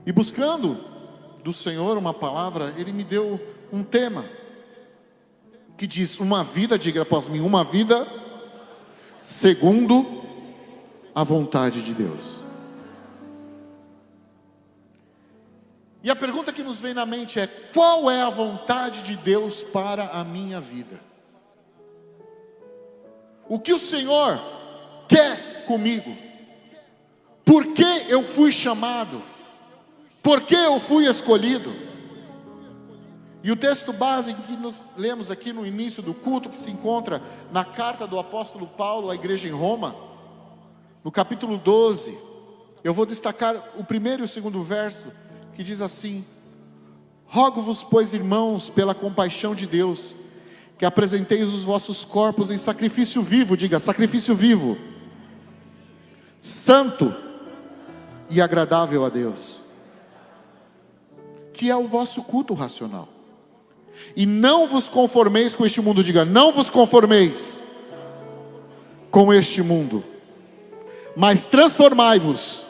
E buscando do Senhor uma palavra, Ele me deu um tema que diz: uma vida, diga após mim, uma vida segundo a vontade de Deus. E a pergunta que nos vem na mente é: qual é a vontade de Deus para a minha vida? O que o Senhor quer comigo? Por que eu fui chamado? Por que eu fui escolhido? E o texto base que nós lemos aqui no início do culto, que se encontra na carta do apóstolo Paulo à igreja em Roma, no capítulo 12, eu vou destacar o primeiro e o segundo verso, que diz assim: rogo-vos, pois, irmãos, pela compaixão de Deus, que apresenteis os vossos corpos em sacrifício vivo, diga, sacrifício vivo, santo e agradável a Deus, que é o vosso culto racional. E não vos conformeis com este mundo, diga, não vos conformeis com este mundo, mas transformai-vos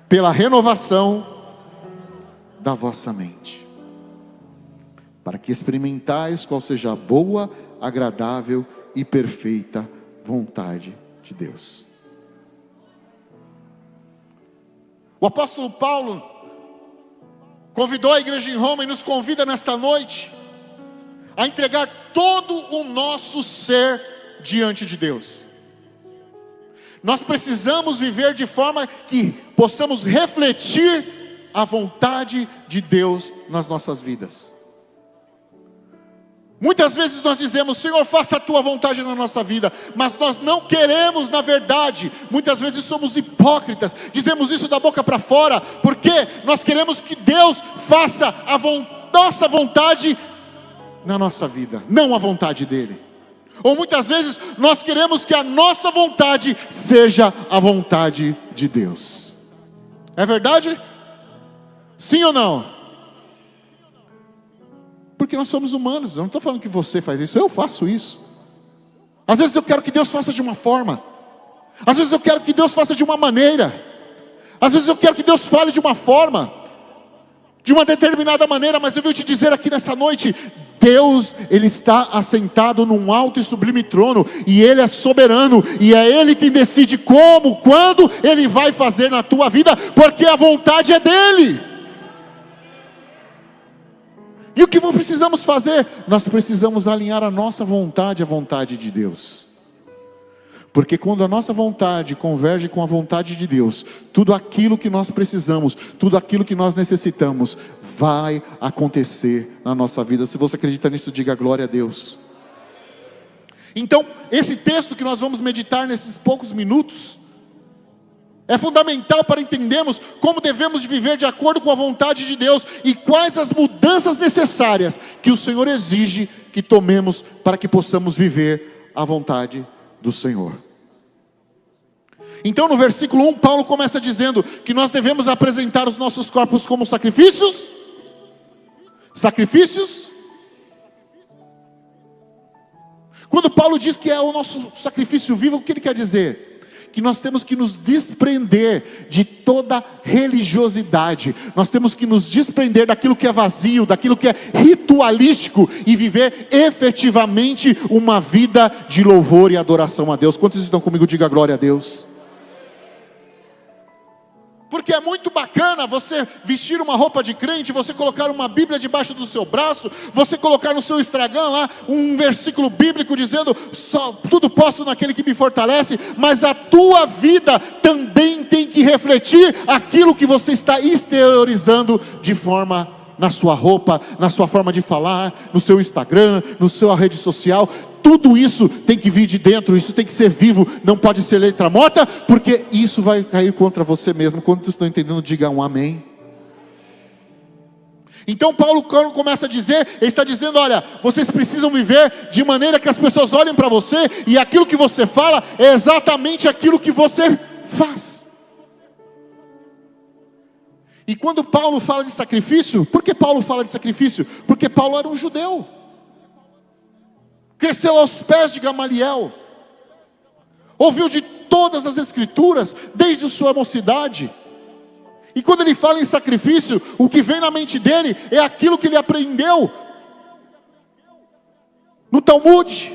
pela renovação da vossa mente, para que experimentais qual seja a boa, agradável e perfeita vontade de Deus. O apóstolo Paulo convidou a igreja em Roma e nos convida nesta noite a entregar todo o nosso ser diante de Deus. Nós precisamos viver de forma que possamos refletir a vontade de Deus nas nossas vidas. Muitas vezes nós dizemos: Senhor, faça a tua vontade na nossa vida, mas nós não queremos, na verdade. Muitas vezes somos hipócritas, dizemos isso da boca para fora, porque nós queremos que Deus faça a nossa vontade na nossa vida, não a vontade dele. Ou muitas vezes nós queremos que a nossa vontade seja a vontade de Deus. É verdade? Sim ou não? Porque nós somos humanos. Eu não estou falando que você faz isso, eu faço isso. Às vezes eu quero que Deus faça de uma forma, às vezes eu quero que Deus faça de uma maneira, às vezes eu quero que Deus fale de uma forma, de uma determinada maneira. Mas eu vou te dizer aqui nessa noite: Deus, Ele está assentado num alto e sublime trono, e Ele é soberano, e é Ele quem decide como, quando Ele vai fazer na tua vida, porque a vontade é dEle. E o que precisamos fazer? Nós precisamos alinhar a nossa vontade à vontade de Deus. Porque quando a nossa vontade converge com a vontade de Deus, tudo aquilo que nós precisamos, tudo aquilo que nós necessitamos, vai acontecer na nossa vida. Se você acredita nisso, diga glória a Deus. Então, esse texto que nós vamos meditar nesses poucos minutos é fundamental para entendermos como devemos viver de acordo com a vontade de Deus e quais as mudanças necessárias que o Senhor exige que tomemos para que possamos viver a vontade do Senhor. Então, no versículo 1, Paulo começa dizendo que nós devemos apresentar os nossos corpos como sacrifícios. Quando Paulo diz que é o nosso sacrifício vivo, o que ele quer dizer? Que nós temos que nos desprender de toda religiosidade, nós temos que nos desprender daquilo que é vazio, daquilo que é ritualístico, e viver efetivamente uma vida de louvor e adoração a Deus. Quantos estão comigo? Diga glória a Deus. Porque é muito bacana você vestir uma roupa de crente, você colocar uma Bíblia debaixo do seu braço, você colocar no seu Instagram lá um versículo bíblico dizendo: só tudo posso naquele que me fortalece. Mas a tua vida também tem que refletir aquilo que você está exteriorizando de forma, na sua roupa, na sua forma de falar, no seu Instagram, na sua rede social. Tudo isso tem que vir de dentro, isso tem que ser vivo, não pode ser letra morta, porque isso vai cair contra você mesmo. Quando vocês estão entendendo, diga um amém. Então Paulo, quando começa a dizer, ele está dizendo: olha, vocês precisam viver de maneira que as pessoas olhem para você, e aquilo que você fala é exatamente aquilo que você faz. E quando Paulo fala de sacrifício, por que Paulo fala de sacrifício? Porque Paulo era um judeu, cresceu aos pés de Gamaliel, ouviu de todas as escrituras desde sua mocidade. E quando ele fala em sacrifício, o que vem na mente dele é aquilo que ele aprendeu no Talmud,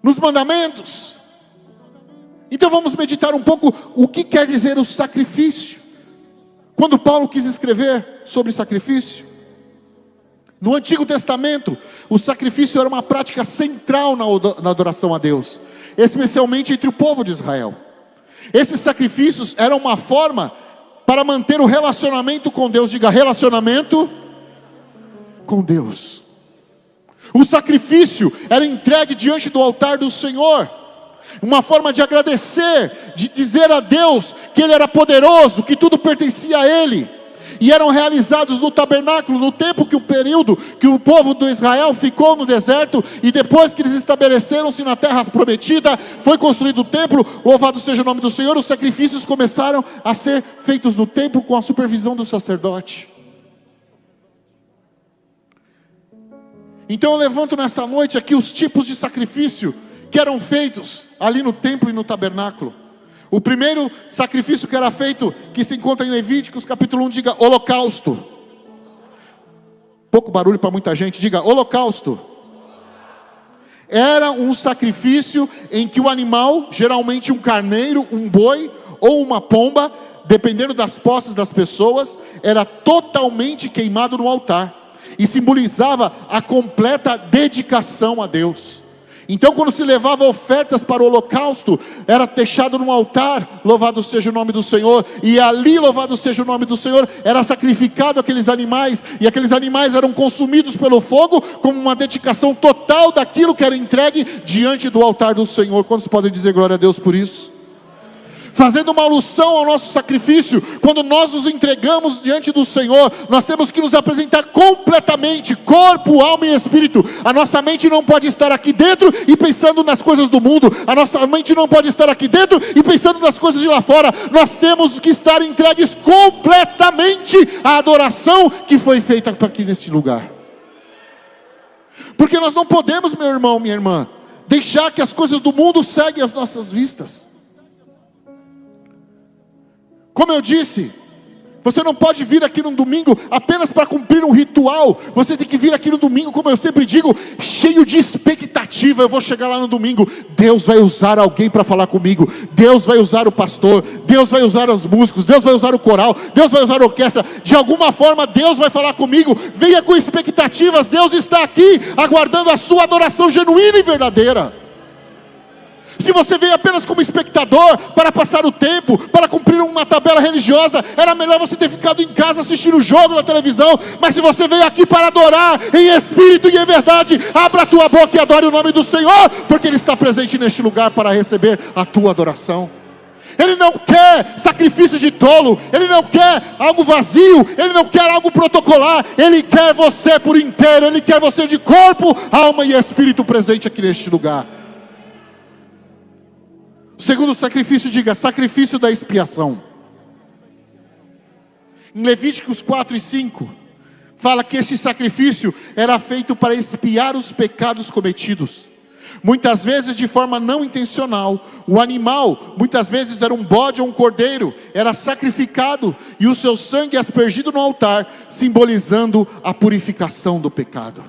nos mandamentos. Então vamos meditar um pouco o que quer dizer o sacrifício. Quando Paulo quis escrever sobre sacrifício, no Antigo Testamento, o sacrifício era uma prática central na adoração a Deus, especialmente entre o povo de Israel. Esses sacrifícios eram uma forma para manter o relacionamento com Deus. Diga, relacionamento com Deus. O sacrifício era entregue diante do altar do Senhor, uma forma de agradecer, de dizer a Deus que Ele era poderoso, que tudo pertencia a Ele. E eram realizados no tabernáculo, no tempo que o período que o povo do Israel ficou no deserto, e depois que eles estabeleceram-se na terra prometida, foi construído o templo. Louvado seja o nome do Senhor. Os sacrifícios começaram a ser feitos no templo com a supervisão do sacerdote. Então eu levanto nessa noite aqui os tipos de sacrifício que eram feitos ali no templo e no tabernáculo. O primeiro sacrifício que era feito, que se encontra em Levíticos capítulo 1, diga holocausto. Pouco barulho para muita gente, diga holocausto. Era um sacrifício em que o animal, geralmente um carneiro, um boi ou uma pomba, dependendo das posses das pessoas, era totalmente queimado no altar, e simbolizava a completa dedicação a Deus. Então quando se levava ofertas para o holocausto, era deixado no altar, louvado seja o nome do Senhor, e ali, louvado seja o nome do Senhor, era sacrificado aqueles animais, e aqueles animais eram consumidos pelo fogo, como uma dedicação total daquilo que era entregue diante do altar do Senhor. Quantos podem dizer glória a Deus por isso? Fazendo uma alusão ao nosso sacrifício, quando nós nos entregamos diante do Senhor, nós temos que nos apresentar completamente, corpo, alma e espírito. A nossa mente não pode estar aqui dentro e pensando nas coisas do mundo. A nossa mente não pode estar aqui dentro e pensando nas coisas de lá fora. Nós temos que estar entregues completamente à adoração que foi feita aqui neste lugar. Porque nós não podemos, meu irmão, minha irmã, deixar que as coisas do mundo seguem as nossas vistas. Como eu disse, você não pode vir aqui no domingo apenas para cumprir um ritual. Você tem que vir aqui no domingo, como eu sempre digo, cheio de expectativa. Eu vou chegar lá no domingo, Deus vai usar alguém para falar comigo, Deus vai usar o pastor, Deus vai usar os músicos, Deus vai usar o coral, Deus vai usar a orquestra. De alguma forma Deus vai falar comigo. Venha com expectativas. Deus está aqui aguardando a sua adoração genuína e verdadeira. Se você veio apenas como espectador, para passar o tempo, para cumprir uma tabela religiosa, era melhor você ter ficado em casa assistindo o jogo na televisão. Mas se você veio aqui para adorar em espírito e em verdade, abra a tua boca e adore o nome do Senhor, porque Ele está presente neste lugar para receber a tua adoração. Ele não quer sacrifício de tolo, Ele não quer algo vazio, Ele não quer algo protocolar, Ele quer você por inteiro, Ele quer você de corpo, alma e espírito presente aqui neste lugar. Segundo sacrifício, diga, sacrifício da expiação. Em Levíticos 4 e 5, fala que este sacrifício era feito para expiar os pecados cometidos. Muitas vezes de forma não intencional. O animal, muitas vezes era um bode ou um cordeiro, era sacrificado e o seu sangue aspergido no altar, simbolizando a purificação do pecado.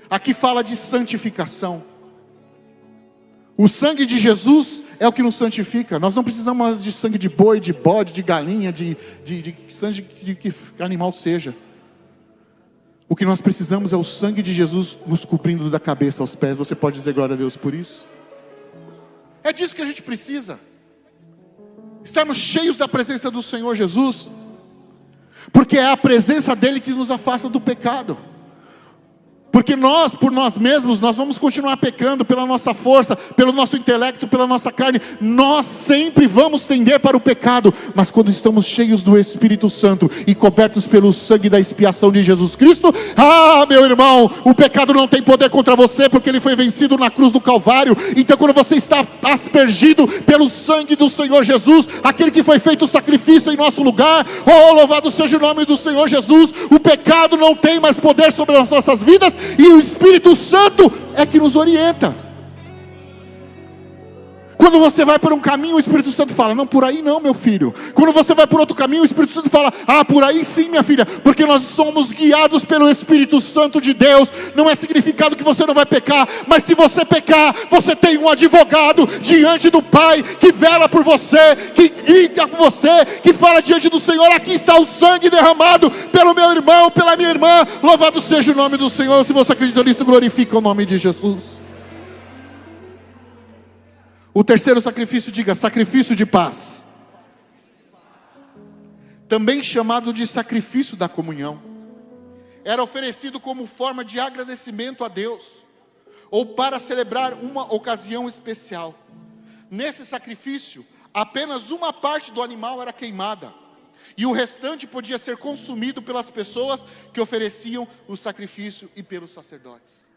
Aqui fala de santificação. O sangue de Jesus é o que nos santifica. Nós não precisamos mais de sangue de boi, de bode, de galinha, de sangue de que animal seja. O que nós precisamos é o sangue de Jesus nos cobrindo da cabeça aos pés. Você pode dizer glória a Deus por isso? É disso que a gente precisa. Estarmos cheios da presença do Senhor Jesus. Porque é a presença dEle que nos afasta do pecado. Porque nós, por nós mesmos, nós vamos continuar pecando pela nossa força, pelo nosso intelecto, pela nossa carne. Nós sempre vamos tender para o pecado. Mas quando estamos cheios do Espírito Santo e cobertos pelo sangue da expiação de Jesus Cristo, meu irmão, o pecado não tem poder contra você, porque ele foi vencido na cruz do Calvário. Então quando você está aspergido pelo sangue do Senhor Jesus, aquele que foi feito o sacrifício em nosso lugar, louvado seja o nome do Senhor Jesus, o pecado não tem mais poder sobre as nossas vidas, e o Espírito Santo é que nos orienta. Quando você vai por um caminho, o Espírito Santo fala: não, por aí não, meu filho. Quando você vai por outro caminho, o Espírito Santo fala: ah, por aí sim, minha filha. Porque nós somos guiados pelo Espírito Santo de Deus. Não é significado que você não vai pecar, mas se você pecar, você tem um advogado diante do Pai, que vela por você, que grita com você, que fala diante do Senhor: aqui está o sangue derramado pelo meu irmão, pela minha irmã. Louvado seja o nome do Senhor. Se você acredita nisso, glorifica o nome de Jesus. O terceiro sacrifício, diga: sacrifício de paz. Também chamado de sacrifício da comunhão. Era oferecido como forma de agradecimento a Deus, ou para celebrar uma ocasião especial. Nesse sacrifício, apenas uma parte do animal era queimada, e o restante podia ser consumido pelas pessoas que ofereciam o sacrifício e pelos sacerdotes.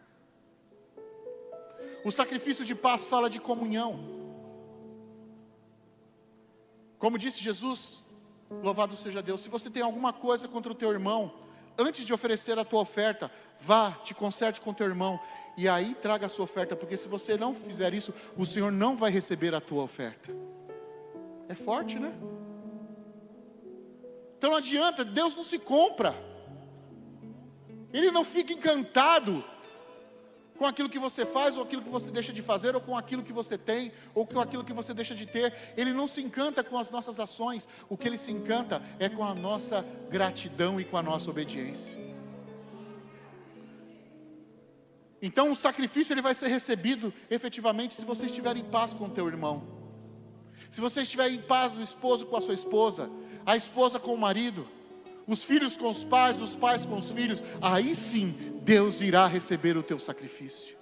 O sacrifício de paz fala de comunhão. Como disse Jesus, louvado seja Deus, se você tem alguma coisa contra o teu irmão, antes de oferecer a tua oferta, vá, te conserte com o teu irmão, e aí traga a sua oferta, porque se você não fizer isso, o Senhor não vai receber a tua oferta. É forte, né? Então não adianta, Deus não se compra. Ele não fica encantado com aquilo que você faz, ou aquilo que você deixa de fazer, ou com aquilo que você tem, ou com aquilo que você deixa de ter. Ele não se encanta com as nossas ações. O que Ele se encanta é com a nossa gratidão e com a nossa obediência. Então o sacrifício ele vai ser recebido efetivamente se você estiver em paz com o teu irmão. Se você estiver em paz, o esposo com a sua esposa, a esposa com o marido, os filhos com os pais com os filhos, aí sim Deus irá receber o teu sacrifício.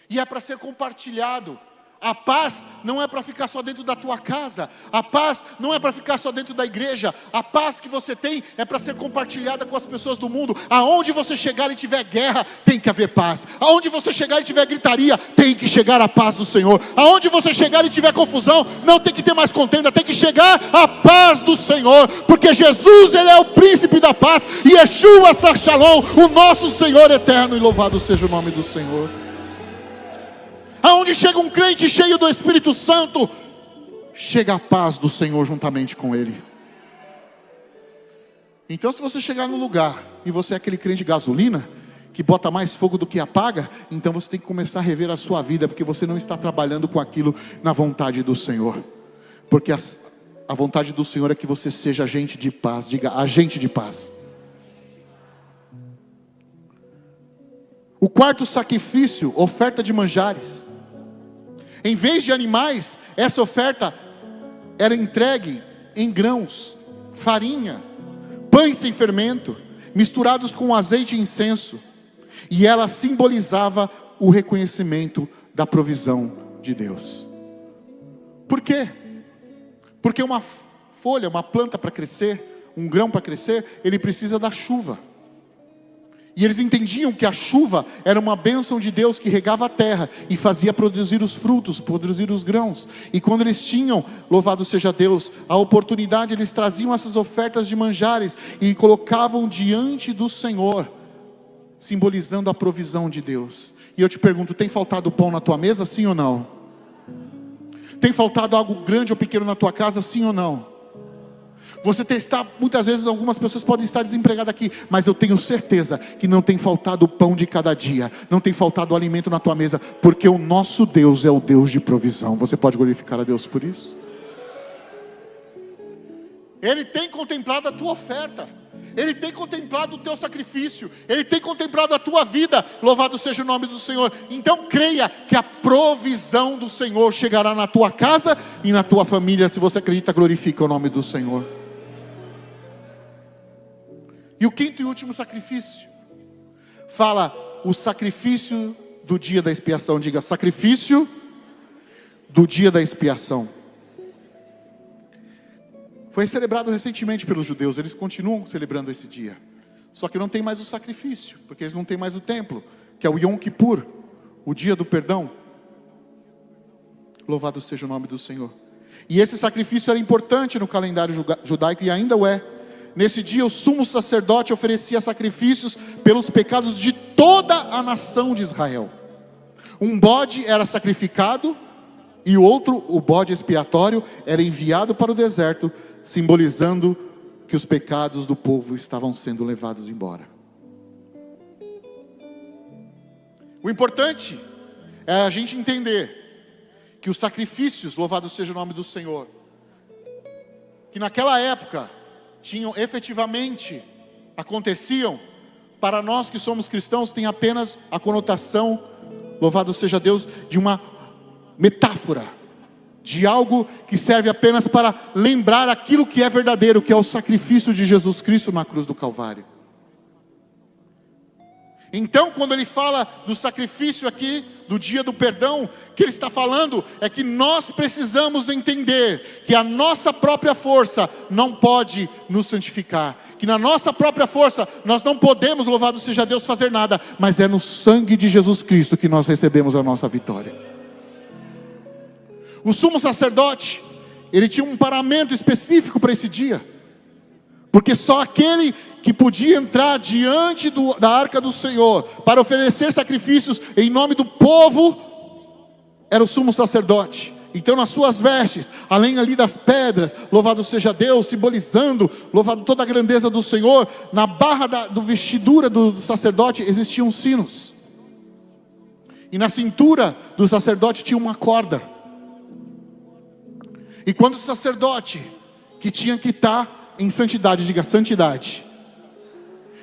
E é para ser compartilhado. A paz não é para ficar só dentro da tua casa. A paz não é para ficar só dentro da igreja. A paz que você tem é para ser compartilhada com as pessoas do mundo. Aonde você chegar e tiver guerra, tem que haver paz. Aonde você chegar e tiver gritaria, tem que chegar a paz do Senhor. Aonde você chegar e tiver confusão, não tem que ter mais contenda, tem que chegar a paz do Senhor. Porque Jesus, Ele é o príncipe da paz. E Yeshua Shalom, o nosso Senhor eterno. E louvado seja o nome do Senhor. Aonde chega um crente cheio do Espírito Santo, chega a paz do Senhor juntamente com ele. Então se você chegar no lugar e você é aquele crente de gasolina, que bota mais fogo do que apaga, então você tem que começar a rever a sua vida, porque você não está trabalhando com aquilo na vontade do Senhor. Porque a vontade do Senhor é que você seja agente de paz. Diga: agente de paz. O quarto sacrifício, oferta de manjares. Em vez de animais, essa oferta era entregue em grãos, farinha, pães sem fermento, misturados com azeite e incenso. E ela simbolizava o reconhecimento da provisão de Deus. Por quê? Porque uma folha, uma planta para crescer, um grão para crescer, ele precisa da chuva. E eles entendiam que a chuva era uma bênção de Deus que regava a terra e fazia produzir os frutos, produzir os grãos. E quando eles tinham, louvado seja Deus, a oportunidade, eles traziam essas ofertas de manjares e colocavam diante do Senhor, simbolizando a provisão de Deus. E eu te pergunto: tem faltado pão na tua mesa, sim ou não? Tem faltado algo grande ou pequeno na tua casa, sim ou não? Você está, muitas vezes algumas pessoas podem estar desempregadas aqui, mas eu tenho certeza que não tem faltado o pão de cada dia, não tem faltado o alimento na tua mesa, porque o nosso Deus é o Deus de provisão. Você pode glorificar a Deus por isso? Ele tem contemplado a tua oferta, Ele tem contemplado o teu sacrifício, Ele tem contemplado a tua vida. Louvado seja o nome do Senhor. Então creia que a provisão do Senhor chegará na tua casa e na tua família. Se você acredita, glorifica o nome do Senhor. E o quinto e último sacrifício fala o sacrifício do dia da expiação. Diga: sacrifício do dia da expiação. Foi celebrado recentemente pelos judeus. Eles continuam celebrando esse dia, só que não tem mais o sacrifício, porque eles não têm mais o templo, que é o Yom Kippur, o dia do perdão. Louvado seja o nome do Senhor. E esse sacrifício era importante no calendário judaico, e ainda o é. Nesse dia o sumo sacerdote oferecia sacrifícios pelos pecados de toda a nação de Israel. Um bode era sacrificado E outro, o bode expiatório, era enviado para o deserto, simbolizando que os pecados do povo estavam sendo levados embora. O importante é a gente entender que os sacrifícios, louvado seja o nome do Senhor, que naquela época tinham efetivamente, aconteciam, para nós que somos cristãos, tem apenas a conotação, louvado seja Deus, de uma metáfora, de algo que serve apenas para lembrar aquilo que é verdadeiro, que é o sacrifício de Jesus Cristo na cruz do Calvário. Então, quando ele fala do sacrifício aqui, do dia do perdão, que ele está falando é que nós precisamos entender que a nossa própria força não pode nos santificar, que na nossa própria força nós não podemos, louvado seja Deus, fazer nada, mas é no sangue de Jesus Cristo que nós recebemos a nossa vitória. O sumo sacerdote, ele tinha um paramento específico para esse dia, porque só aquele que podia entrar diante da arca do Senhor para oferecer sacrifícios em nome do povo era o sumo sacerdote. Então nas suas vestes, além ali das pedras, louvado seja Deus, simbolizando, louvado toda a grandeza do Senhor, na barra do vestidura do sacerdote existiam sinos, e na cintura do sacerdote tinha uma corda. E quando o sacerdote, que tinha que estar em santidade, diga santidade,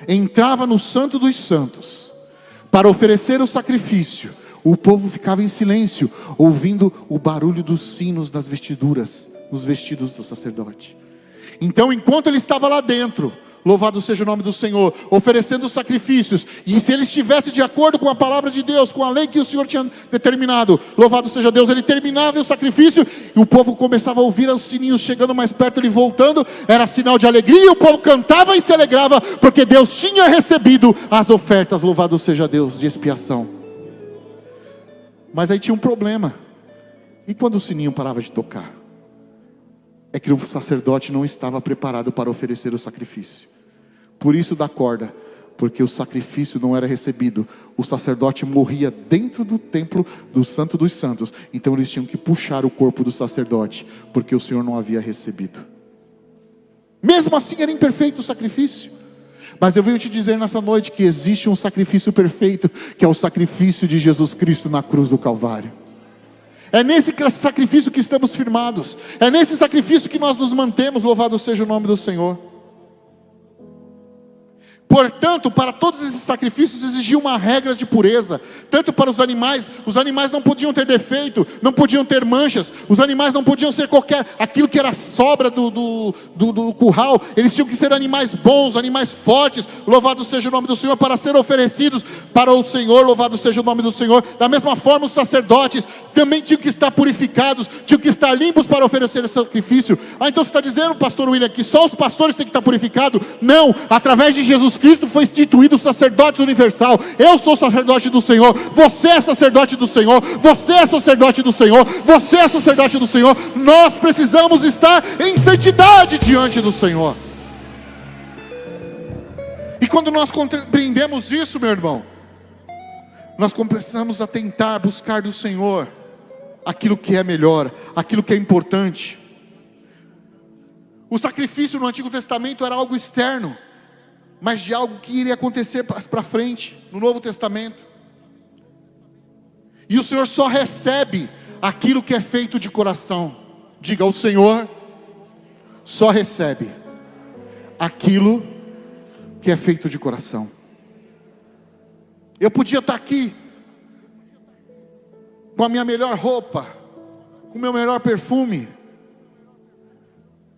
entrava no Santo dos Santos para oferecer o sacrifício, o povo ficava em silêncio, ouvindo o barulho dos sinos das vestiduras, nos vestidos do sacerdote. Então, enquanto ele estava lá dentro, louvado seja o nome do Senhor, oferecendo sacrifícios, e se ele estivesse de acordo com a palavra de Deus, com a lei que o Senhor tinha determinado, louvado seja Deus, ele terminava o sacrifício, e o povo começava a ouvir os sininhos chegando mais perto, ele voltando, era sinal de alegria, o povo cantava e se alegrava, porque Deus tinha recebido as ofertas, louvado seja Deus, de expiação. Mas aí tinha um problema, e quando o sininho parava de tocar? É que o sacerdote não estava preparado para oferecer o sacrifício. Por isso da corda, porque o sacrifício não era recebido. O sacerdote morria dentro do templo do Santo dos Santos. Então eles tinham que puxar o corpo do sacerdote, porque o Senhor não havia recebido. Mesmo assim era imperfeito o sacrifício. Mas eu venho te dizer nessa noite que existe um sacrifício perfeito, que é o sacrifício de Jesus Cristo na cruz do Calvário. É nesse sacrifício que estamos firmados, é nesse sacrifício que nós nos mantemos, louvado seja o nome do Senhor. Portanto, para todos esses sacrifícios exigiam uma regra de pureza, tanto para os animais não podiam ter defeito, não podiam ter manchas, os animais não podiam ser aquilo que era sobra do curral, eles tinham que ser animais bons, animais fortes, louvado seja o nome do Senhor, para ser oferecidos para o Senhor, louvado seja o nome do Senhor. Da mesma forma os sacerdotes também tinham que estar purificados, tinham que estar limpos para oferecer esse sacrifício. Então você está dizendo, pastor William, que só os pastores têm que estar purificados? Não, através de Jesus Cristo foi instituído o sacerdote universal. Eu sou sacerdote do Senhor, você é sacerdote do Senhor, você é sacerdote do Senhor, você é sacerdote do Senhor. Nós precisamos estar em santidade diante do Senhor. E quando nós compreendemos isso, meu irmão, nós começamos a tentar buscar do Senhor aquilo que é melhor, aquilo que é importante. O sacrifício no Antigo Testamento era algo externo, mas de algo que iria acontecer para frente, no Novo Testamento. E o Senhor só recebe aquilo que é feito de coração. Diga, o Senhor só recebe aquilo que é feito de coração. Eu podia estar aqui com a minha melhor roupa, com o meu melhor perfume,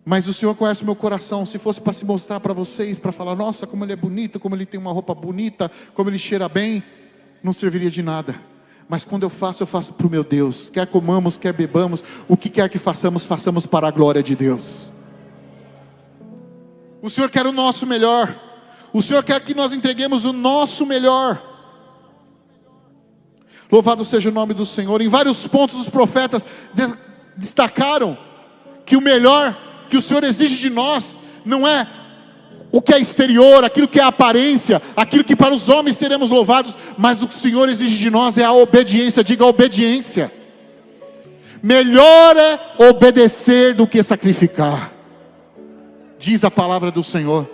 mas o Senhor conhece o meu coração. Se fosse para se mostrar para vocês, para falar, nossa, como ele é bonito, como ele tem uma roupa bonita, como ele cheira bem, não serviria de nada. Mas quando eu faço para o meu Deus. Quer comamos, quer bebamos, o que quer que façamos, façamos para a glória de Deus. O Senhor quer o nosso melhor. O Senhor quer que nós entreguemos o nosso melhor. Louvado seja o nome do Senhor. Em vários pontos os profetas destacaram que o melhor que o Senhor exige de nós não é o que é exterior, aquilo que é aparência, aquilo que para os homens seremos louvados, mas o que o Senhor exige de nós é a obediência. Diga, a obediência. Melhor é obedecer do que sacrificar, diz a palavra do Senhor.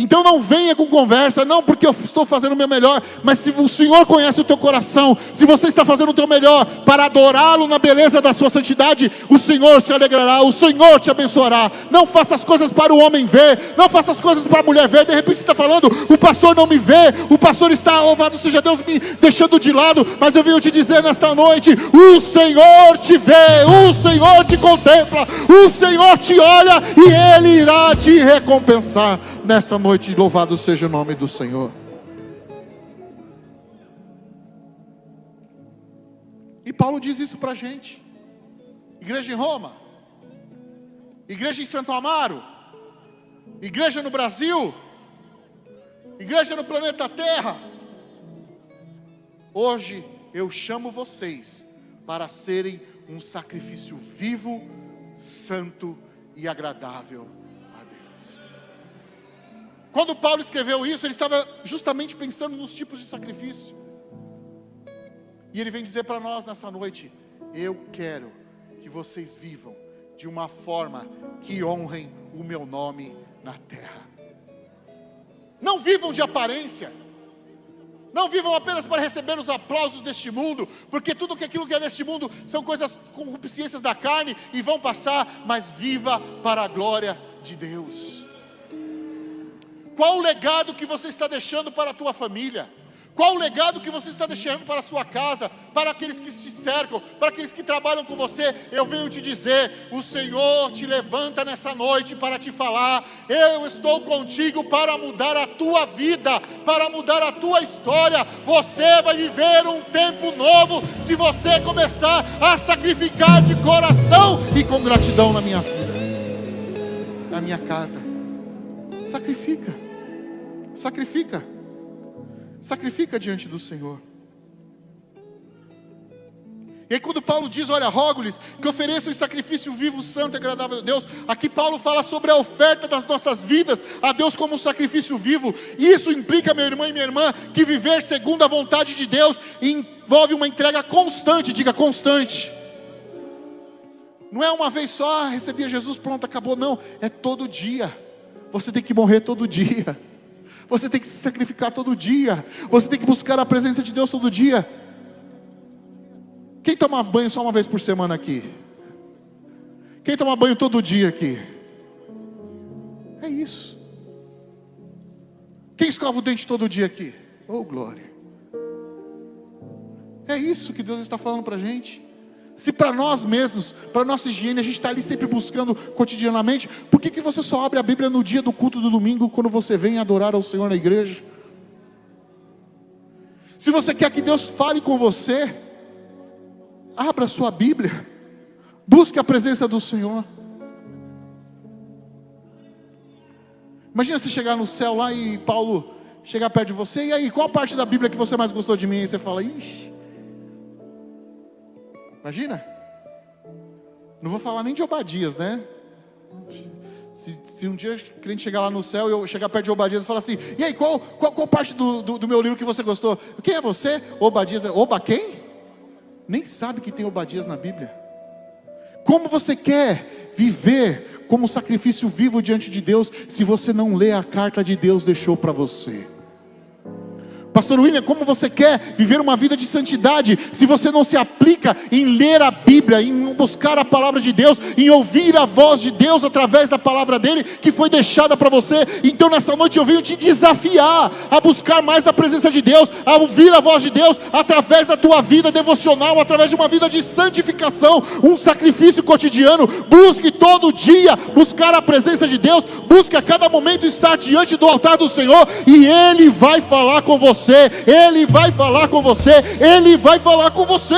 Então não venha com conversa, não porque eu estou fazendo o meu melhor, mas se o Senhor conhece o teu coração, se você está fazendo o teu melhor para adorá-lo na beleza da sua santidade, o Senhor se alegrará, o Senhor te abençoará. Não faça as coisas para o homem ver, não faça as coisas para a mulher ver. De repente você está falando, o pastor não me vê, o pastor está, louvado seja Deus, me deixando de lado, mas eu venho te dizer nesta noite, o Senhor te vê, o Senhor te contempla, o Senhor te olha e Ele irá te recompensar. Nessa noite, louvado seja o nome do Senhor. E Paulo diz isso para a gente. Igreja em Roma, igreja em Santo Amaro, igreja no Brasil, igreja no planeta Terra. Hoje eu chamo vocês para serem um sacrifício vivo, santo e agradável. Quando Paulo escreveu isso, ele estava justamente pensando nos tipos de sacrifício. E ele vem dizer para nós nessa noite: eu quero que vocês vivam de uma forma que honrem o meu nome na terra. Não vivam de aparência. Não vivam apenas para receber os aplausos deste mundo, porque tudo aquilo que é deste mundo são coisas, concupiscências da carne e vão passar, mas viva para a glória de Deus. Qual o legado que você está deixando para a tua família? Qual o legado que você está deixando para a sua casa, para aqueles que te cercam, para aqueles que trabalham com você? Eu venho te dizer, o Senhor te levanta nessa noite para te falar: eu estou contigo para mudar a tua vida, para mudar a tua história. Você vai viver um tempo novo, se você começar a sacrificar de coração e com gratidão na minha vida, na minha casa. Sacrifica, sacrifica. Sacrifica diante do Senhor. E aí quando Paulo diz, olha, rogo-lhes que ofereçam em sacrifício vivo, santo e agradável a Deus, aqui Paulo fala sobre a oferta das nossas vidas a Deus como um sacrifício vivo. Isso implica, meu irmão e minha irmã, que viver segundo a vontade de Deus envolve uma entrega constante, diga constante. Não é uma vez só, recebi Jesus, pronto, acabou, não, é todo dia. Você tem que morrer todo dia. Você tem que se sacrificar todo dia. Você tem que buscar a presença de Deus todo dia. Quem toma banho só uma vez por semana aqui? Quem toma banho todo dia aqui? É isso. Quem escova o dente todo dia aqui? Oh, glória. É isso que Deus está falando para a gente. Se para nós mesmos, para a nossa higiene, a gente está ali sempre buscando cotidianamente, por que você só abre a Bíblia no dia do culto do domingo, quando você vem adorar ao Senhor na igreja? Se você quer que Deus fale com você, abra a sua Bíblia, busque a presença do Senhor. Imagina você chegar no céu lá e Paulo chegar perto de você, e aí, qual parte da Bíblia que você mais gostou de mim? E você fala, ixi. Imagina, não vou falar nem de Obadias, né? Se um dia o crente chegar lá no céu e eu chegar perto de Obadias e falar assim, e aí, qual parte do meu livro que você gostou? Quem é você? Obadias. Oba quem? Nem sabe que tem Obadias na Bíblia. Como você quer viver como sacrifício vivo diante de Deus, se você não lê a carta de Deus deixou para você? Pastor William, como você quer viver uma vida de santidade, se você não se aplica em ler a Bíblia, em buscar a palavra de Deus, em ouvir a voz de Deus através da palavra dele, que foi deixada para você? Então nessa noite eu venho te desafiar a buscar mais da presença de Deus, a ouvir a voz de Deus, através da tua vida devocional, através de uma vida de santificação, um sacrifício cotidiano. Busque todo dia buscar a presença de Deus, busque a cada momento estar diante do altar do Senhor, e Ele vai falar com você. Ele vai falar com você. Ele vai falar com você.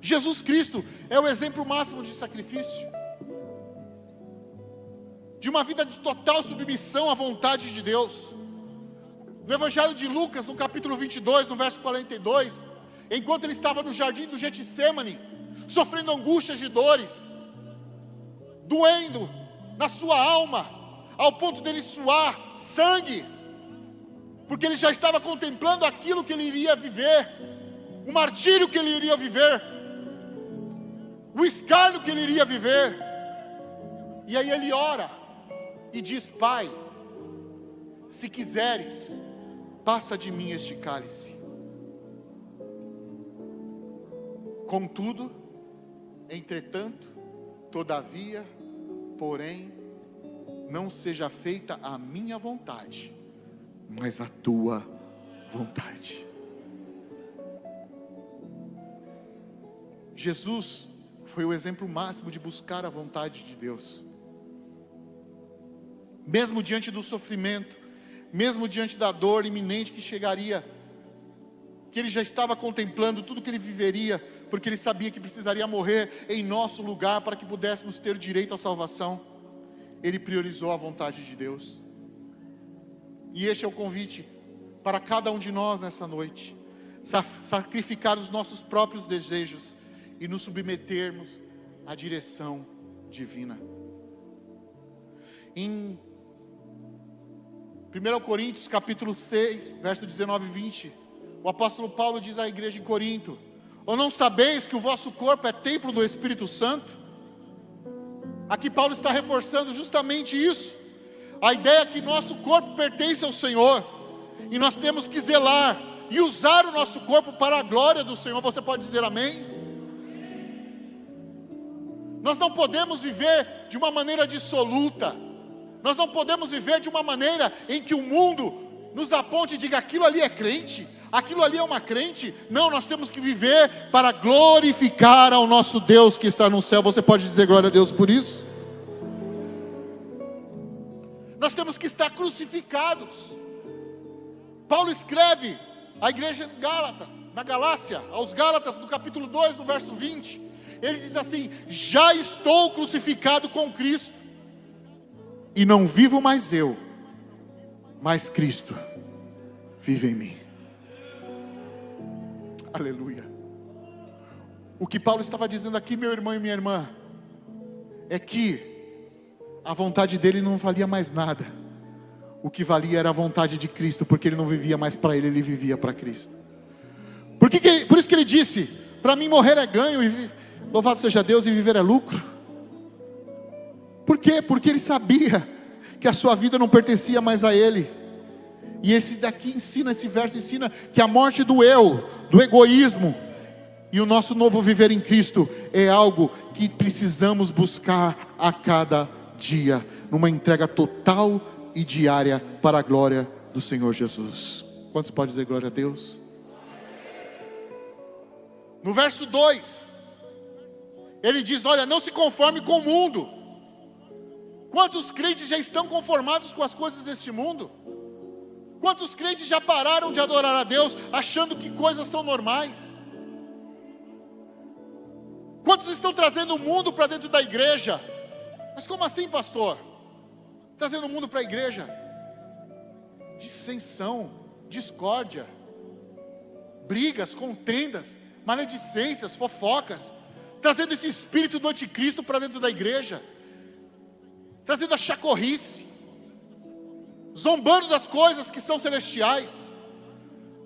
Jesus Cristo é o exemplo máximo de sacrifício, de uma vida de total submissão à vontade de Deus. No Evangelho de Lucas, no capítulo 22, no verso 42, enquanto ele estava no jardim do Getsêmani, sofrendo angústias de dores, doendo na sua alma, ao ponto dele suar sangue, porque ele já estava contemplando aquilo que ele iria viver. o martírio que ele iria viver, o escárnio que ele iria viver. E aí ele ora e diz: Pai, se quiseres, passa de mim este cálice. Contudo, entretanto, todavia, porém, não seja feita a minha vontade, mas a tua vontade. Jesus foi o exemplo máximo de buscar a vontade de Deus. Mesmo diante do sofrimento, mesmo diante da dor iminente que chegaria, que ele já estava contemplando tudo que ele viveria, porque ele sabia que precisaria morrer em nosso lugar para que pudéssemos ter direito à salvação. Ele priorizou a vontade de Deus. E este é o convite para cada um de nós nessa noite: sacrificar os nossos próprios desejos e nos submetermos à direção divina. Em 1 Coríntios capítulo 6, verso 19 e 20, o apóstolo Paulo diz à igreja em Corinto: ou não sabeis que o vosso corpo é templo do Espírito Santo? Aqui Paulo está reforçando justamente isso, a ideia que nosso corpo pertence ao Senhor, e nós temos que zelar e usar o nosso corpo para a glória do Senhor. Você pode dizer amém? Nós não podemos viver de uma maneira dissoluta, nós não podemos viver de uma maneira em que o mundo nos aponte e diga: aquilo ali é crente, aquilo ali é uma crente. Não, nós temos que viver para glorificar ao nosso Deus que está no céu. Você pode dizer glória a Deus por isso? Nós temos que estar crucificados. Paulo escreve à igreja em Gálatas, na Galácia, aos Gálatas, no capítulo 2, no verso 20, ele diz assim: já estou crucificado com Cristo, e não vivo mais eu, mas Cristo vive em mim. Aleluia. O que Paulo estava dizendo aqui, meu irmão e minha irmã, é que a vontade dele não valia mais nada. O que valia era a vontade de Cristo, porque ele não vivia mais para ele, ele vivia para Cristo. Por isso que ele disse: para mim morrer é ganho, e louvado seja Deus, e viver é lucro. Por quê? Porque ele sabia que a sua vida não pertencia mais a ele. E esse verso ensina que a morte do eu, do egoísmo, e o nosso novo viver em Cristo é algo que precisamos buscar a cada dia, numa entrega total e diária para a glória do Senhor Jesus. Quantos podem dizer glória a Deus? No verso 2, ele diz: olha, não se conforme com o mundo. Quantos crentes já estão conformados com as coisas deste mundo? Quantos crentes já pararam de adorar a Deus, achando que coisas são normais? Quantos estão trazendo o mundo para dentro da igreja? Mas como assim, pastor? Trazendo o mundo para a igreja? Dissensão, discórdia, brigas, contendas, maledicências, fofocas, trazendo esse espírito do anticristo para dentro da igreja, trazendo a chacorrice, zombando das coisas que são celestiais,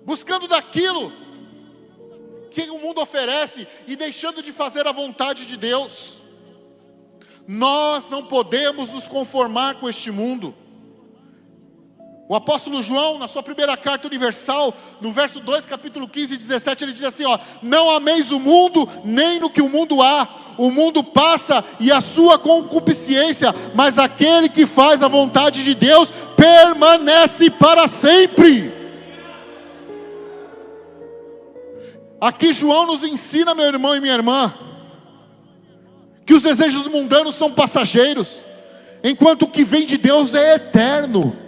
buscando daquilo que o mundo oferece e deixando de fazer a vontade de Deus. Nós não podemos nos conformar com este mundo. O apóstolo João, na sua primeira carta universal, no verso 2, capítulo 15 e 17, ele diz assim: não ameis o mundo, nem no que o mundo há. O mundo passa e a sua concupiscência, mas aquele que faz a vontade de Deus permanece para sempre. Aqui João nos ensina, meu irmão e minha irmã, que os desejos mundanos são passageiros, enquanto o que vem de Deus é eterno.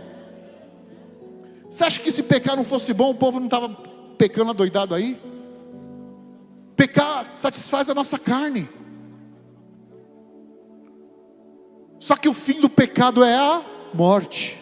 Você acha que se pecar não fosse bom, o povo não estava pecando adoidado aí? Pecar satisfaz a nossa carne. Só que o fim do pecado é a morte.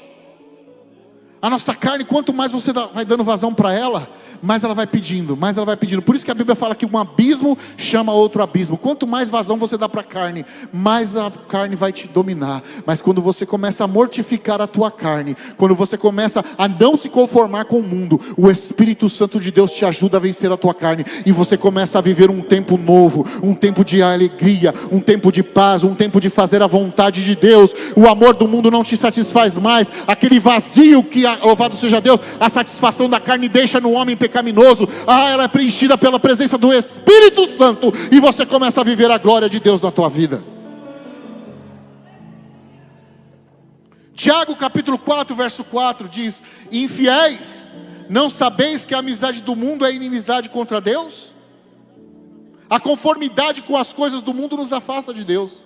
A nossa carne, quanto mais você vai dando vazão para ela, mais ela vai pedindo, mais ela vai pedindo. Por isso que a Bíblia fala que um abismo chama outro abismo. Quanto mais vazão você dá para a carne, mais a carne vai te dominar. Mas quando você começa a mortificar a tua carne, quando você começa a não se conformar com o mundo, o Espírito Santo de Deus te ajuda a vencer a tua carne, e você começa a viver um tempo novo, um tempo de alegria, um tempo de paz, um tempo de fazer a vontade de Deus. O amor do mundo não te satisfaz mais, aquele vazio que, louvado seja Deus, a satisfação da carne deixa no homem pecaminoso, ela é preenchida pela presença do Espírito Santo, e você começa a viver a glória de Deus na tua vida. Tiago capítulo 4, verso 4 diz: infiéis, não sabeis que a amizade do mundo é inimizade contra Deus? A conformidade com as coisas do mundo nos afasta de Deus.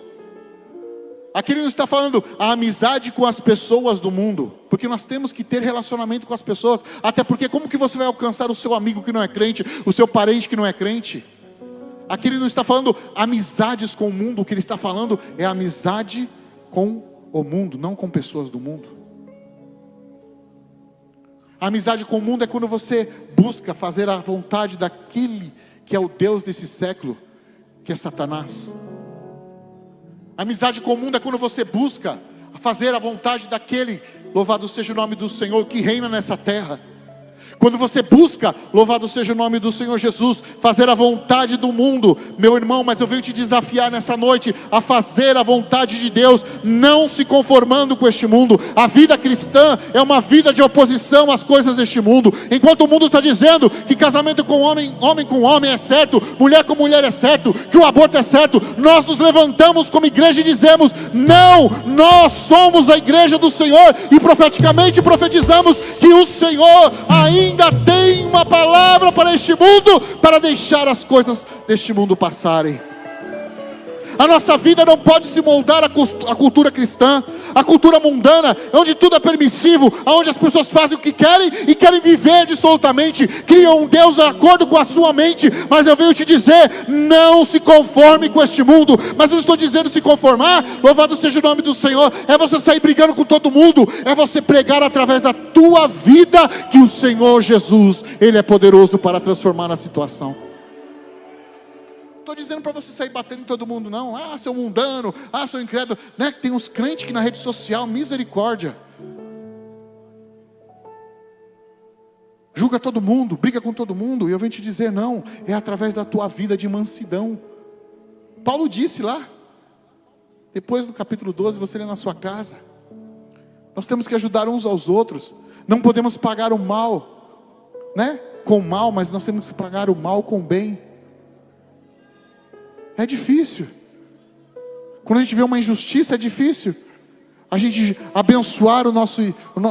Aqui ele não está falando a amizade com as pessoas do mundo, porque nós temos que ter relacionamento com as pessoas, até porque como que você vai alcançar o seu amigo que não é crente, o seu parente que não é crente? Aqui ele não está falando amizades com o mundo, o que ele está falando é amizade com o mundo, não com pessoas do mundo. A amizade com o mundo é quando você busca fazer a vontade daquele que é o Deus desse século, que é Satanás. A amizade com o mundo é quando você busca fazer a vontade daquele, louvado seja o nome do Senhor, que reina nessa terra. Quando você busca, louvado seja o nome do Senhor Jesus, fazer a vontade do mundo, meu irmão, mas eu venho te desafiar nessa noite a fazer a vontade de Deus, não se conformando com este mundo. A vida cristã é uma vida de oposição às coisas deste mundo. Enquanto o mundo está dizendo que casamento com homem, homem com homem é certo, mulher com mulher é certo, que o aborto é certo, nós nos levantamos como igreja e dizemos: não, nós somos a igreja do Senhor, e profeticamente profetizamos que o Senhor ainda tem uma palavra para este mundo, para deixar as coisas deste mundo passarem. A nossa vida não pode se moldar à cultura cristã, à cultura mundana, onde tudo é permissivo, onde as pessoas fazem o que querem e querem viver dissolutamente, criam um Deus de acordo com a sua mente. Mas eu venho te dizer, não se conforme com este mundo. Mas eu não estou dizendo se conformar, louvado seja o nome do Senhor, é você sair brigando com todo mundo, é você pregar através da tua vida que o Senhor Jesus, Ele é poderoso para transformar a situação. Estou dizendo para você sair batendo em todo mundo, não. Seu mundano, seu incrédulo, né? Tem uns crentes que na rede social, misericórdia, julga todo mundo, briga com todo mundo. E eu venho te dizer, não, é através da tua vida de mansidão. Paulo disse lá, depois do capítulo 12, você lê na sua casa, nós temos que ajudar uns aos outros, não podemos pagar o mal, né? Com o mal, mas nós temos que pagar o mal com o bem. É difícil. Quando a gente vê uma injustiça, é difícil a gente abençoar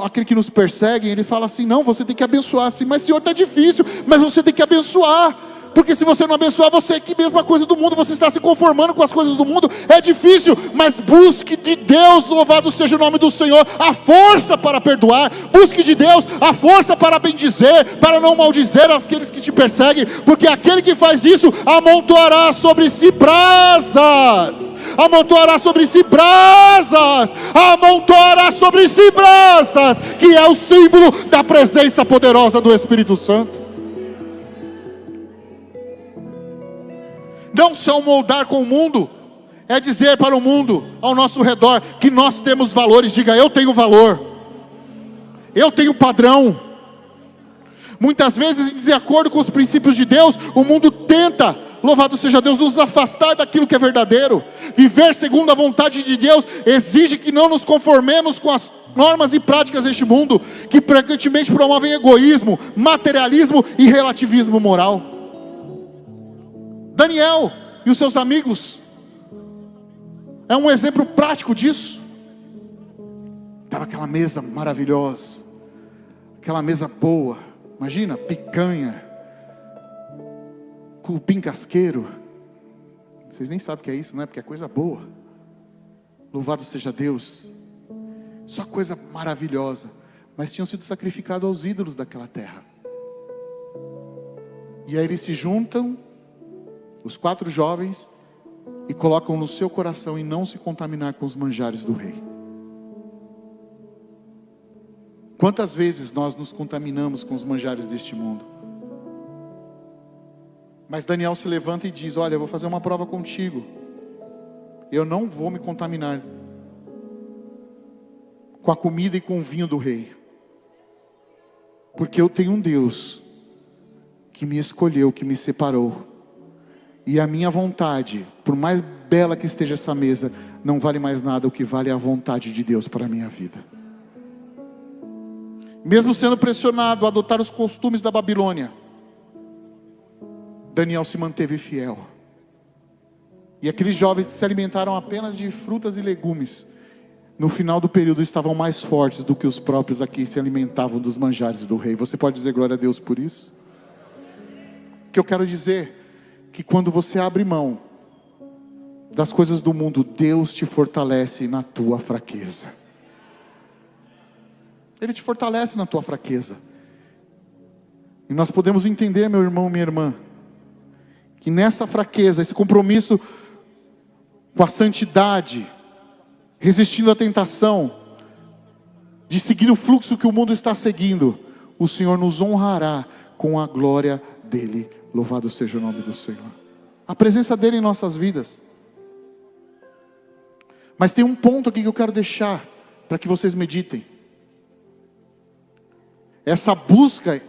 aquele que nos persegue. Ele fala assim: não, você tem que abençoar assim. Mas Senhor, está difícil. Mas você tem que abençoar, porque se você não abençoar, você é que mesma coisa do mundo, você está se conformando com as coisas do mundo. É difícil, mas busque de Deus, louvado seja o nome do Senhor, a força para perdoar. Busque de Deus a força para bendizer, para não maldizer aqueles que te perseguem, porque aquele que faz isso amontoará sobre si brasas. Amontoará sobre si brasas. Amontoará sobre si brasas, que é o símbolo da presença poderosa do Espírito Santo. Não se moldar com o mundo é dizer para o mundo ao nosso redor que nós temos valores. Diga: eu tenho valor, eu tenho padrão. Muitas vezes, em desacordo com os princípios de Deus, o mundo tenta, louvado seja Deus, nos afastar daquilo que é verdadeiro. Viver segundo a vontade de Deus exige que não nos conformemos com as normas e práticas deste mundo, que frequentemente promovem egoísmo, materialismo e relativismo moral. Daniel e os seus amigos é um exemplo prático disso. Estava aquela mesa maravilhosa, aquela mesa boa, imagina, picanha, cupim casqueiro. Vocês nem sabem o que é isso, não é? Porque é coisa boa. Louvado seja Deus. Só coisa maravilhosa. Mas tinham sido sacrificados aos ídolos daquela terra. E aí eles se juntam, os 4 jovens, e colocam no seu coração em não se contaminar com os manjares do rei. Quantas vezes nós nos contaminamos com os manjares deste mundo? Mas Daniel se levanta e diz: olha, eu vou fazer uma prova contigo. Eu não vou me contaminar com a comida e com o vinho do rei. Porque eu tenho um Deus que me escolheu, que me separou. E a minha vontade, por mais bela que esteja essa mesa, não vale mais nada. O que vale é a vontade de Deus para a minha vida. Mesmo sendo pressionado a adotar os costumes da Babilônia, Daniel se manteve fiel. E aqueles jovens que se alimentaram apenas de frutas e legumes, no final do período estavam mais fortes do que os próprios aqui se alimentavam dos manjares do rei. Você pode dizer glória a Deus por isso? O que eu quero dizer, que quando você abre mão das coisas do mundo, Deus te fortalece na tua fraqueza. Ele te fortalece na tua fraqueza. E nós podemos entender, meu irmão, minha irmã, que nessa fraqueza, esse compromisso com a santidade, resistindo à tentação de seguir o fluxo que o mundo está seguindo, o Senhor nos honrará com a glória dele. Louvado seja o nome do Senhor. A presença dele em nossas vidas. Mas tem um ponto aqui que eu quero deixar para que vocês meditem. Essa busca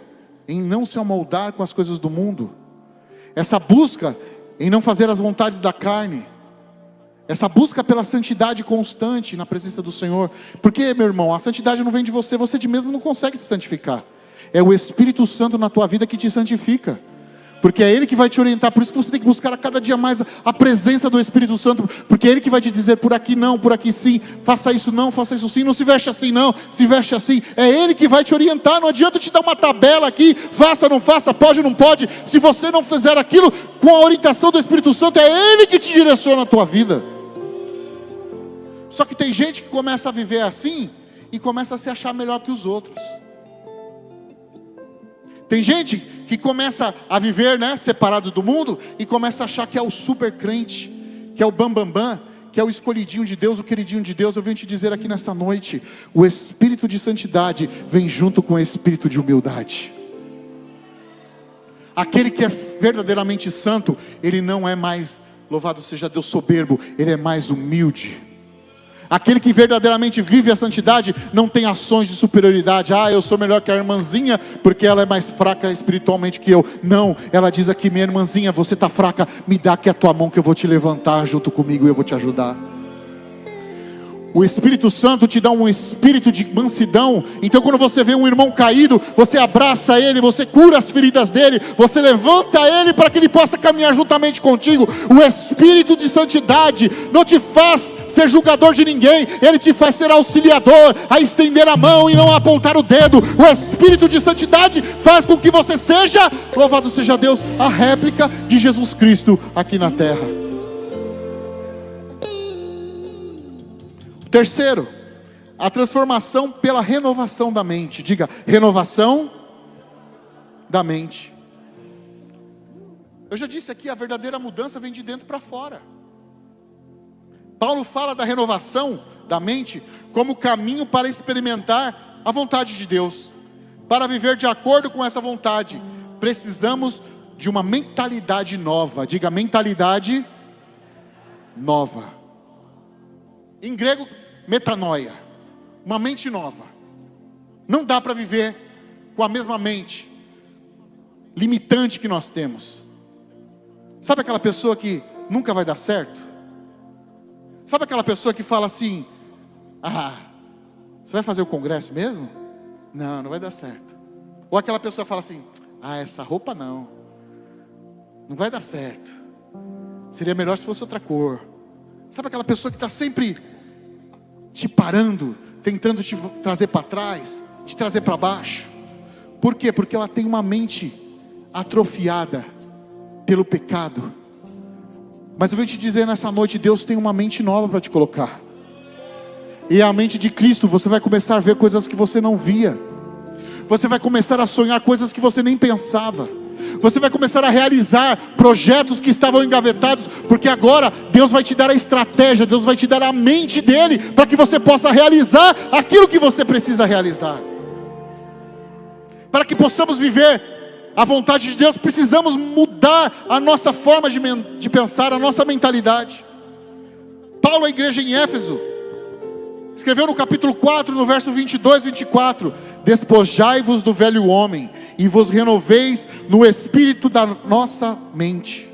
em não se amoldar com as coisas do mundo, essa busca em não fazer as vontades da carne, essa busca pela santidade constante na presença do Senhor. Porque, meu irmão, a santidade não vem de você, você de mesmo não consegue se santificar. É o Espírito Santo na tua vida que te santifica. Porque é Ele que vai te orientar. Por isso que você tem que buscar a cada dia mais a presença do Espírito Santo. Porque é Ele que vai te dizer: por aqui não, por aqui sim. Faça isso não, faça isso sim. Não se veste assim não, se veste assim. É Ele que vai te orientar. Não adianta te dar uma tabela aqui: faça, não faça, pode, não pode. Se você não fizer aquilo com a orientação do Espírito Santo, é Ele que te direciona a tua vida. Só que tem gente que começa a viver assim e começa a se achar melhor que os outros. Tem gente que começa a viver, separado do mundo, e começa a achar que é o super crente, que é o bambambam, que é o escolhidinho de Deus, o queridinho de Deus. Eu venho te dizer aqui nessa noite: o espírito de santidade vem junto com o espírito de humildade. Aquele que é verdadeiramente santo, ele não é mais, louvado seja Deus, soberbo, ele é mais humilde. Aquele que verdadeiramente vive a santidade não tem ações de superioridade. Eu sou melhor que a irmãzinha porque ela é mais fraca espiritualmente que eu. Não, ela diz aqui: minha irmãzinha, você está fraca, me dá aqui a tua mão que eu vou te levantar junto comigo e eu vou te ajudar. O Espírito Santo te dá um espírito de mansidão. Então quando você vê um irmão caído, você abraça ele, você cura as feridas dele, você levanta ele para que ele possa caminhar juntamente contigo. O espírito de santidade não te faz ser julgador de ninguém, ele te faz ser auxiliador, a estender a mão e não a apontar o dedo. O espírito de santidade faz com que você seja, louvado seja Deus, a réplica de Jesus Cristo aqui na terra. Terceiro, a transformação pela renovação da mente. Diga: renovação da mente. Eu já disse aqui, a verdadeira mudança vem de dentro para fora. Paulo fala da renovação da mente como caminho para experimentar a vontade de Deus. Para viver de acordo com essa vontade, precisamos de uma mentalidade nova. Diga: mentalidade nova. Em grego, metanoia, uma mente nova. Não dá para viver com a mesma mente limitante que nós temos. Sabe aquela pessoa que nunca vai dar certo? Sabe aquela pessoa que fala assim: você vai fazer o congresso mesmo? Não vai dar certo. Ou aquela pessoa fala assim: essa roupa não vai dar certo, seria melhor se fosse outra cor. Sabe aquela pessoa que está sempre te parando, tentando te trazer para trás, te trazer para baixo? Por quê? Porque ela tem uma mente atrofiada pelo pecado. Mas eu vou te dizer nessa noite: Deus tem uma mente nova para te colocar. E a mente de Cristo, você vai começar a ver coisas que você não via. Você vai começar a sonhar coisas que você nem pensava. Você vai começar a realizar projetos que estavam engavetados, porque agora Deus vai te dar a estratégia, Deus vai te dar a mente dele, para que você possa realizar aquilo que você precisa realizar. Para que possamos viver a vontade de Deus, precisamos mudar a nossa forma de pensar, a nossa mentalidade. Paulo, à igreja em Éfeso, escreveu no capítulo 4, no verso 22 e 24: despojai-vos do velho homem, e vos renoveis no espírito da nossa mente.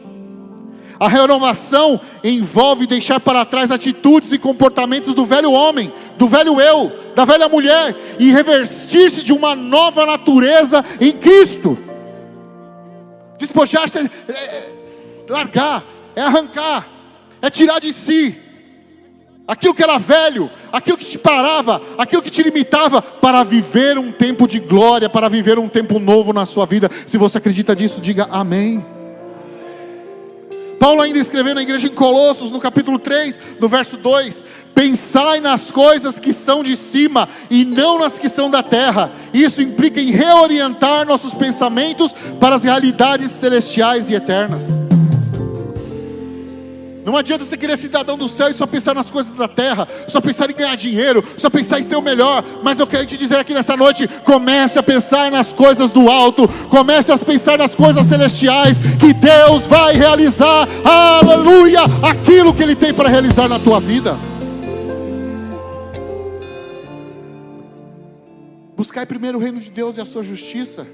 A renovação envolve deixar para trás atitudes e comportamentos do velho homem, do velho eu, da velha mulher, e revestir-se de uma nova natureza em Cristo. Despojar-se é largar, é arrancar, é tirar de si aquilo que era velho, aquilo que te parava, aquilo que te limitava, para viver um tempo de glória, para viver um tempo novo na sua vida. Se você acredita nisso, diga amém. Paulo ainda escreveu na igreja em Colossos, no capítulo 3, no verso 2: pensai nas coisas que são de cima, e não nas que são da terra. Isso implica em reorientar nossos pensamentos para as realidades celestiais e eternas. Não adianta você querer cidadão do céu e só pensar nas coisas da terra, só pensar em ganhar dinheiro, só pensar em ser o melhor. Mas eu quero te dizer aqui nessa noite: comece a pensar nas coisas do alto, comece a pensar nas coisas celestiais, que Deus vai realizar, aleluia, aquilo que Ele tem para realizar na tua vida. Buscai primeiro o reino de Deus e a sua justiça,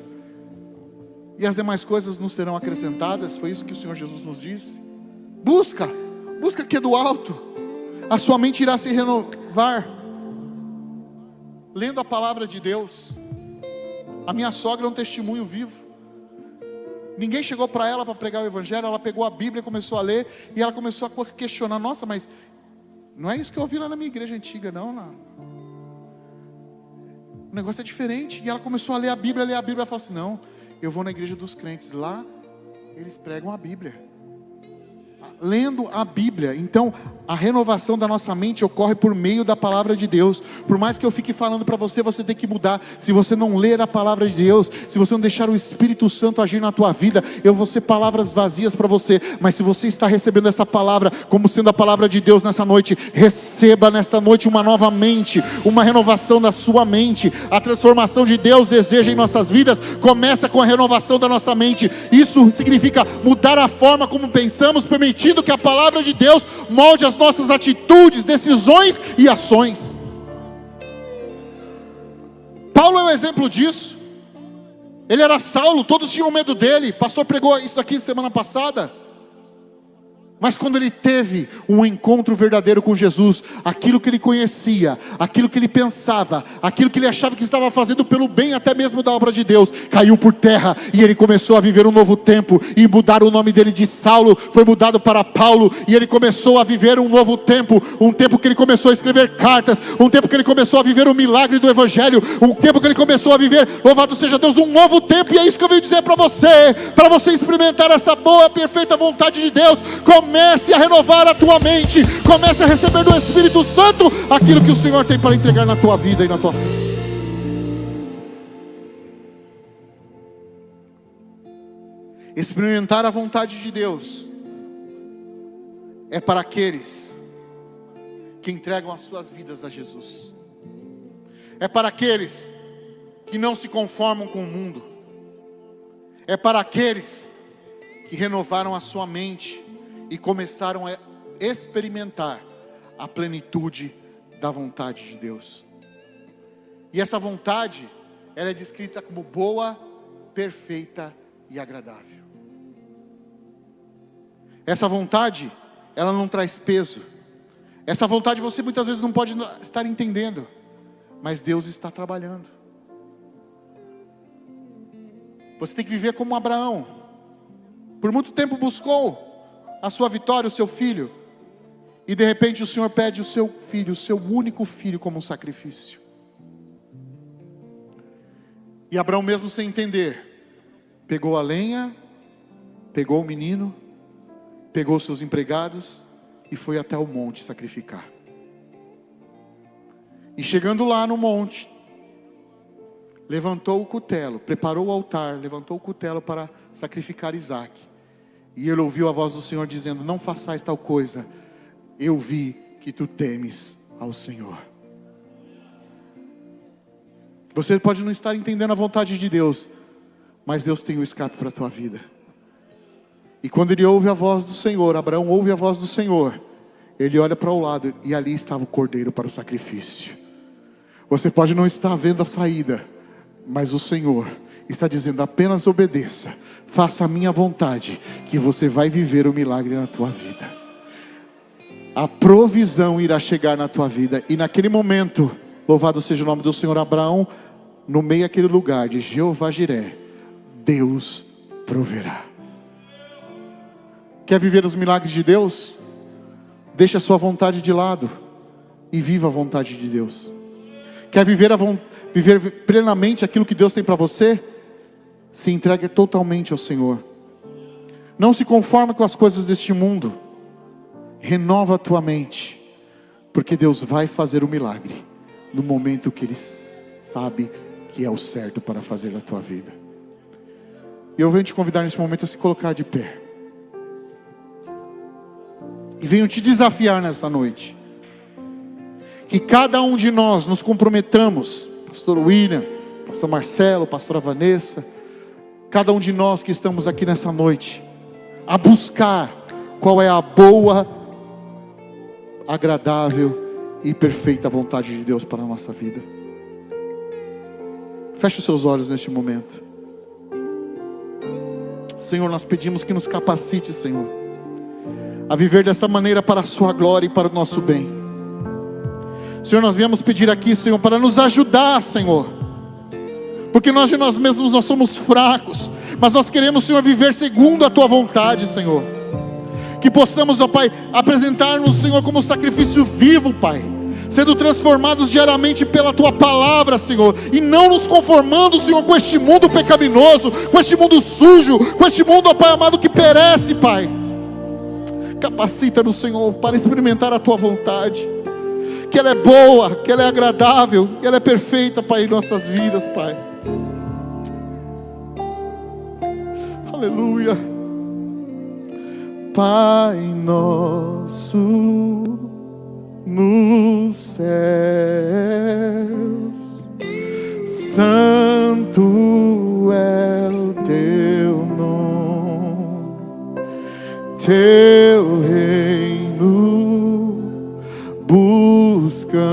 e as demais coisas nos serão acrescentadas. Foi isso que o Senhor Jesus nos disse. Busca que é do alto. A sua mente irá se renovar lendo a palavra de Deus. A minha sogra é um testemunho vivo. Ninguém chegou para ela para pregar o evangelho. Ela pegou a Bíblia, começou a ler, e ela começou a questionar: nossa, mas não é isso que eu ouvi lá na minha igreja antiga, não. O negócio é diferente. E ela começou a ler a Bíblia, e falou assim: não, eu vou na igreja dos crentes, lá eles pregam a Bíblia. Lendo a Bíblia. Então a renovação da nossa mente ocorre por meio da palavra de Deus. Por mais que eu fique falando para você, você tem que mudar. Se você não ler a palavra de Deus, se você não deixar o Espírito Santo agir na tua vida, eu vou ser palavras vazias para você. Mas se você está recebendo essa palavra como sendo a palavra de Deus nessa noite, receba nesta noite uma nova mente, uma renovação da sua mente. A transformação de Deus deseja em nossas vidas começa com a renovação da nossa mente. Isso significa mudar a forma como pensamos, permitindo que a palavra de Deus molde as nossas atitudes, decisões e ações. Paulo é um exemplo disso. Ele era Saulo, todos tinham medo dele. O pastor pregou isso daqui semana passada. Mas quando ele teve um encontro verdadeiro com Jesus, aquilo que ele conhecia, aquilo que ele pensava, aquilo que ele achava que estava fazendo pelo bem até mesmo da obra de Deus, caiu por terra, e ele começou a viver um novo tempo, e mudar o nome dele de Saulo, foi mudado para Paulo, e ele começou a viver um novo tempo, um tempo que ele começou a escrever cartas, um tempo que ele começou a viver o milagre do Evangelho, um tempo que ele começou a viver, louvado seja Deus, um novo tempo. E é isso que eu venho dizer para você experimentar essa boa, perfeita vontade de Deus. Comece a renovar a tua mente, comece a receber do Espírito Santo aquilo que o Senhor tem para entregar na tua vida e na tua fé. Experimentar a vontade de Deus é para aqueles que entregam as suas vidas a Jesus, é para aqueles que não se conformam com o mundo, é para aqueles que renovaram a sua mente e começaram a experimentar a plenitude da vontade de Deus. E essa vontade, ela é descrita como boa, perfeita e agradável. Essa vontade, ela não traz peso. Essa vontade você muitas vezes não pode estar entendendo, mas Deus está trabalhando. Você tem que viver como Abraão. Por muito tempo buscou a sua vitória, o seu filho, e de repente o Senhor pede o seu filho, o seu único filho, como um sacrifício. E Abraão, mesmo sem entender, pegou a lenha, pegou o menino, pegou seus empregados e foi até o monte sacrificar. E chegando lá no monte, levantou o cutelo, preparou o altar, levantou o cutelo para sacrificar Isaque. E ele ouviu a voz do Senhor dizendo: não façais tal coisa, eu vi que tu temes ao Senhor. Você pode não estar entendendo a vontade de Deus, Mas Deus tem um escape para a tua vida. E quando ele ouve a voz do Senhor, Abraão ouve a voz do Senhor, ele olha para o lado e ali estava o cordeiro para o sacrifício. Você pode não estar vendo a saída, mas o Senhor está dizendo: apenas obedeça, faça a minha vontade, que você vai viver o milagre na tua vida. A provisão irá chegar na tua vida. E naquele momento, louvado seja o nome do Senhor, Abraão, no meio daquele lugar de Jeová Jiré, Deus proverá. Quer viver os milagres de Deus? Deixa a sua vontade de lado e viva a vontade de Deus. Quer viver plenamente aquilo que Deus tem para você? Se entregue totalmente ao Senhor. Não se conforme com as coisas deste mundo. Renova a tua mente, porque Deus vai fazer o milagre no momento que Ele sabe que é o certo para fazer na tua vida. E eu venho te convidar nesse momento a se colocar de pé. E venho te desafiar nessa noite. Que cada um de nós nos comprometamos, pastor William, pastor Marcelo, pastora Vanessa, cada um de nós que estamos aqui nessa noite, a buscar qual é a boa, agradável e perfeita vontade de Deus para a nossa vida. Feche os seus olhos neste momento. Senhor, nós pedimos que nos capacite, Senhor, a viver dessa maneira para a sua glória e para o nosso bem. Senhor, nós viemos pedir aqui, Senhor, para nos ajudar, Senhor, porque nós de nós mesmos nós somos fracos, mas nós queremos, Senhor, viver segundo a tua vontade, Senhor. Que possamos, ó Pai, apresentar-nos, Senhor, como sacrifício vivo, Pai, sendo transformados diariamente pela tua palavra, Senhor, e não nos conformando, Senhor, com este mundo pecaminoso, com este mundo sujo, com este mundo, ó Pai amado, que perece, Pai. Capacita-nos, Senhor, para experimentar a tua vontade, que ela é boa, que ela é agradável, que ela é perfeita, Pai, em nossas vidas, Pai. Aleluia. Pai nosso nos céus, santo é o teu nome, teu reino buscamos,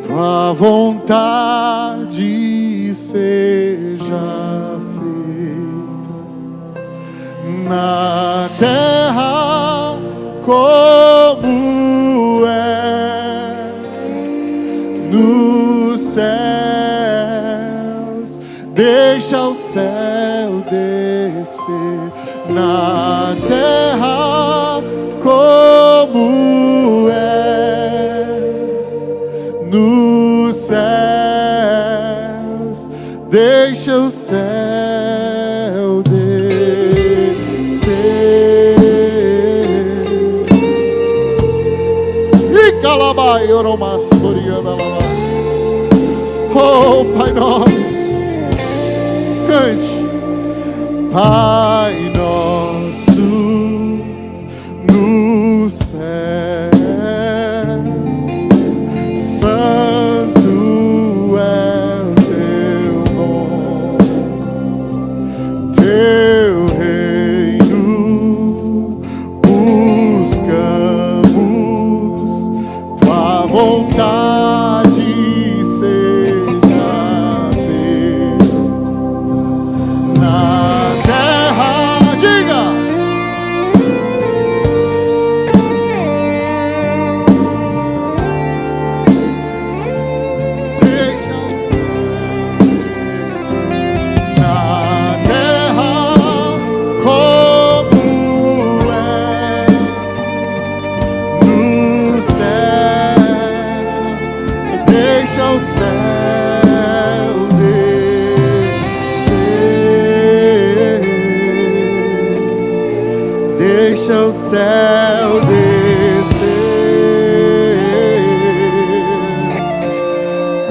tua vontade seja na terra como é nos céus. Deixa o céu descer na terra como é nos céus. Deixa o céu descer. Oh, Pai nosso, cante. Pai nosso no céu, santo é o teu nome, teu reino buscamos, tua vontade seja feita na terra. Diga! Deixa o céu descer na terra como é no céu. Deixa o céu descer. Deixa o céu descer.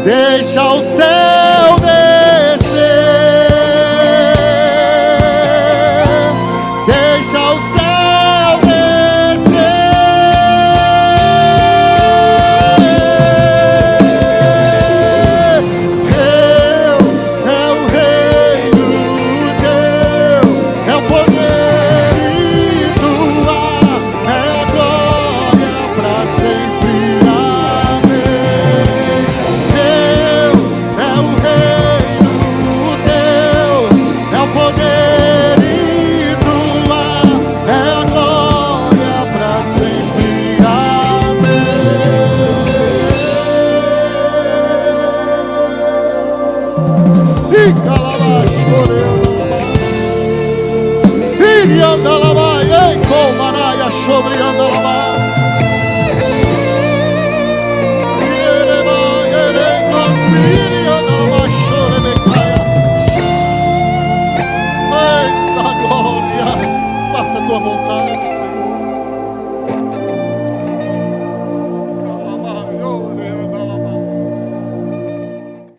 Deixa o céu descer. Deixa o céu descer. Teu é o Eita glória, faça a tua vontade.